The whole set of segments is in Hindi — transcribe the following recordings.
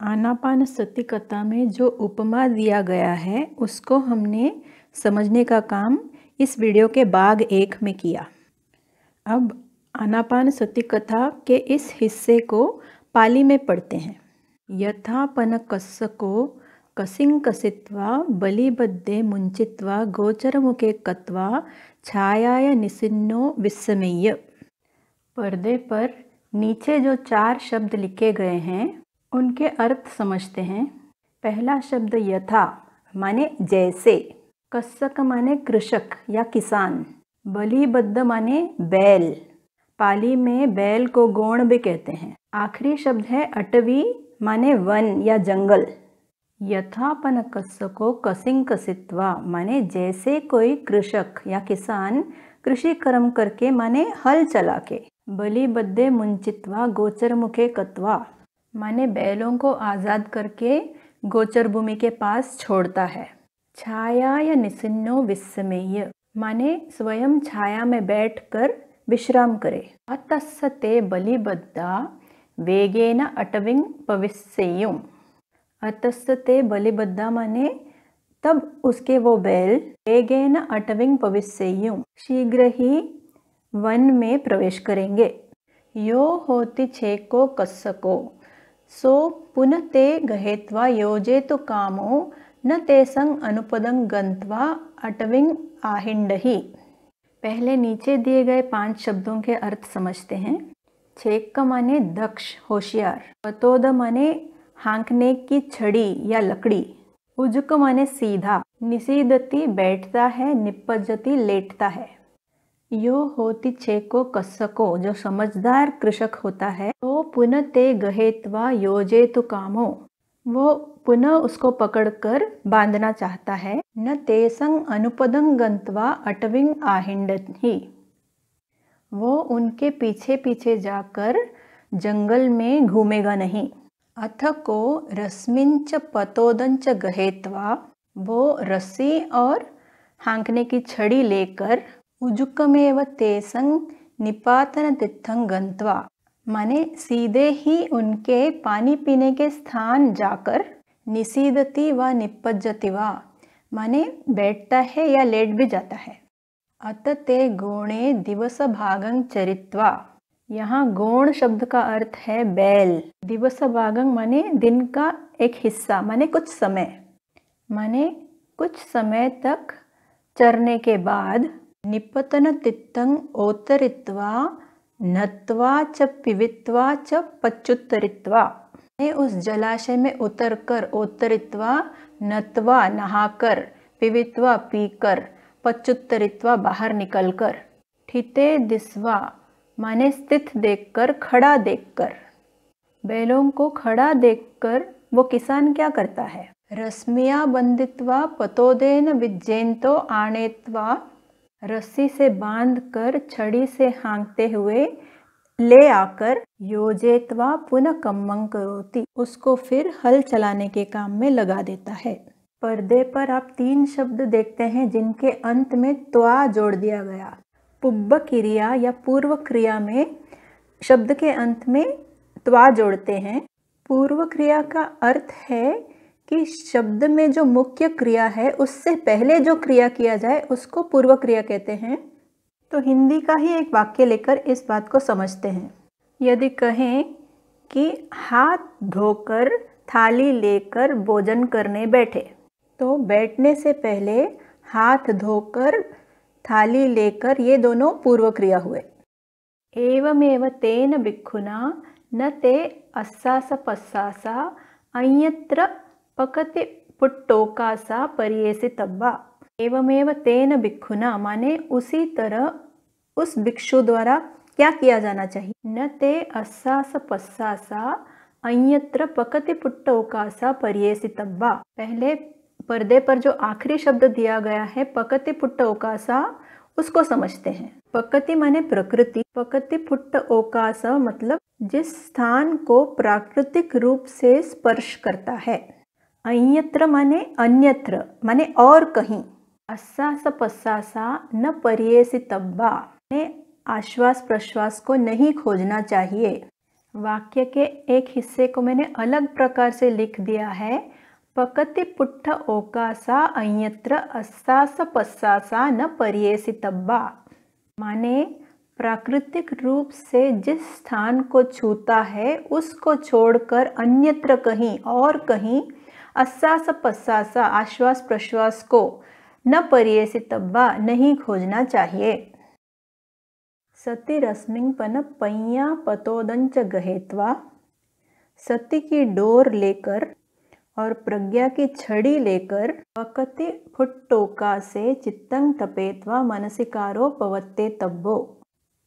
आनापान सती कथा में जो उपमा दिया गया है उसको हमने समझने का काम इस वीडियो के भाग 1 में किया। अब आनापान सती कथा के इस हिस्से को पाली में पढ़ते हैं। यथापनकस्सको कसिंकसित्वा बलिबद्धे मुंचित्वा गोचरमुखे कत्वा छायाय निसिन्नो विस्मय्य। पर्दे पर नीचे जो 4 शब्द लिखे गए हैं उनके अर्थ समझते हैं। पहला शब्द यथा माने जैसे, कस्सक माने कृषक या किसान, बलिबद्ध माने बैल, पाली में बैल को गौण भी कहते हैं। आखिरी शब्द है अटवी माने वन या जंगल। यथापनकस्सको कसिंकसित्वा माने जैसे कोई कृषक या किसान कृषि कर्म करके माने हल चला के। बलिबद्धे मुंचित्वा गोचरमुखे कत्वा माने बैलों को आज़ाद करके गोचर भूमि के पास छोड़ता है। छाया या निसिन्नो विस्मय्य माने स्वयं छाया में बैठकर विश्राम करे। अतस्स ते बलिबद्धा वेगेन अटविं पविस्सेयुं। अतस्स ते बलिबद्धा माने तब उसके वो बैल वेगेन अटविं पविस्सेयुं शीघ्र ही वन में प्रवेश करेंगे। यो होति छेको कस्सको सो पुनः ते गहेत्वा योजेतु कामो न ते संग अनुपदं गंत्वा अटविं आहिंडहि। पहले नीचे दिए गए 5 शब्दों के अर्थ समझते हैं। छेक माने दक्ष होशियार, पतोद माने हाँकने की छड़ी या लकड़ी, उजुक माने सीधा, निसीदति बैठता है, निपज्जति लेटता है। यो होति छेको कस्सको जो समझदार कृषक होता है तो पुनः ते गहेत्वा योजेतु कामो वो पुनः उसको पकड़कर बांधना चाहता है। न तेसंग अनुपदं गंत्वा अटविं आहिंडहि वो उनके पीछे पीछे जाकर जंगल में घूमेगा नहीं। अथ को रस्मिंच पतोदंच गहेत्वा वो रस्सी और हाँकने की छड़ी लेकर उजुकमेव तेसंग निपातन तित्थं गंत्वा माने सीधे ही उनके पानी पीने के स्थान जाकर, निसीदति व निपज्जति वा माने बैठता है या लेट भी जाता है। अत ते गोणे दिवस भागं चरित्वा यहाँ गौण शब्द का अर्थ है बैल। दिवस भागं माने दिन का एक हिस्सा माने कुछ समय तक चरने के बाद निपतन तित्तं ओतरित्वा नत्वा च पिवित्वा च पच्युत्तरित्वा उस जलाशय में उतरकर, ओतरित्वा नत्वा नहाकर, पिवित्वा पीकर, पच्युत्तरित्वा बाहर निकलकर, ठिते दिस्वा माने स्थित देखकर, खड़ा देखकर। बैलों को खड़ा देखकर वो किसान क्या करता है? रश्मिया बंदित्वा पतोदेन विज्जेंतो आनेत्वा रस्सी से बांधकर छड़ी से हाँकते हुए ले आकर योजेत्वा पुनः कम्मं करोति उसको फिर हल चलाने के काम में लगा देता है। पर्दे पर आप 3 शब्द देखते हैं जिनके अंत में त्वा जोड़ दिया गया। पुब्ब क्रिया या पूर्व क्रिया में शब्द के अंत में त्वा जोड़ते हैं। पूर्व क्रिया का अर्थ है कि शब्द में जो मुख्य क्रिया है उससे पहले जो क्रिया किया जाए उसको पूर्व क्रिया कहते हैं। तो हिंदी का ही एक वाक्य लेकर इस बात को समझते हैं। यदि कहें कि हाथ धोकर थाली लेकर भोजन करने बैठे, तो बैठने से पहले हाथ धोकर थाली लेकर ये दोनों पूर्व क्रिया हुए। एवमेव तेन भिक्षुना न ते अस्सास पस्सासा अन्यत्र पकति पुट्टोकासा परियेसितव्वा। एवमेव तेन भिक्षुना माने उसी तरह उस भिक्षु द्वारा क्या किया जाना चाहिए। न ते अस्सास पस्सासा अन्यत्र पकति पुट्टोकासा परियेसितव्वा। पहले पर्दे पर जो आखिरी शब्द दिया गया है पकति पुट्ट ओकासा उसको समझते हैं। पकति माने प्रकृति, पकति पुट्ट ओकासा मतलब जिस स्थान को प्राकृतिक रूप से स्पर्श करता है। अन्यत्र माने अन्यत्र माने और कहीं। अस्सास पस्सासा न परियेसितव्वा माने आश्वास प्रश्वास को नहीं खोजना चाहिए। वाक्य के एक हिस्से को मैंने अलग प्रकार से लिख दिया है। पकति पुट्ठ ओकासा अन्यत्र अस्सास पस्सासा न पर्येसितब्बा। माने प्राकृतिक रूप से जिस स्थान को छूता है उसको छोड़कर अन्यत्र कहीं और कहीं अस्सास पस्सासा आश्वास प्रश्वास को न पर्येसितब्बा नहीं खोजना चाहिए। सती रश्मिं पन पैया पतोदंच गहेत्वा। सती की डोर लेकर और प्रज्ञा की छड़ी लेकर पकति फुट्टोका से चित्तं तपेत्वा मनसिकारो पवत्ते तब्बो।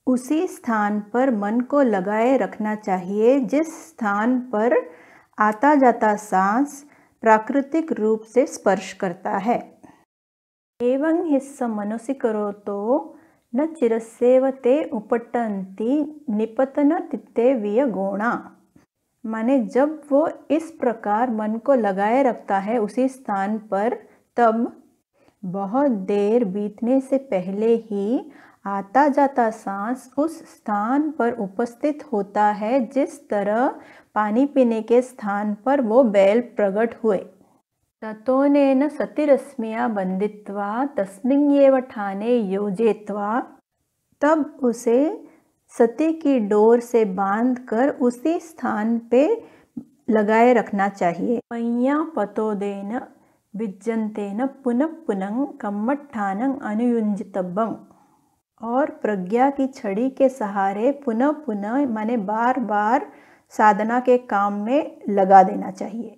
उसी स्थान पर मन को लगाए रखना चाहिए जिस स्थान पर आता जाता सांस प्राकृतिक रूप से स्पर्श करता है। एवं हिस्स मनसि करोतो न चिरस्येव ते उपटन्ति निपतन तित्ते वियगोणा। माने जब वो इस प्रकार मन को लगाए रखता है उसी स्थान पर, तब बहुत देर बीतने से पहले ही आता जाता सांस उस स्थान पर उपस्थित होता है जिस तरह पानी पीने के स्थान पर वो बैल प्रकट हुए। ततोनेन सतिरश्मिया बंधित्वा तस्मिन्येव ठाने योजेत्वा। तब उसे सती की डोर से बांधकर उसी स्थान पे लगाए रखना चाहिए। पैया पतोदेन विज्जन्तेन पुनः पुनः कम्मट्ठानं अनुयुञ्जितब्बं। और प्रज्ञा की छड़ी के सहारे पुनः पुनः माने बार बार साधना के काम में लगा देना चाहिए।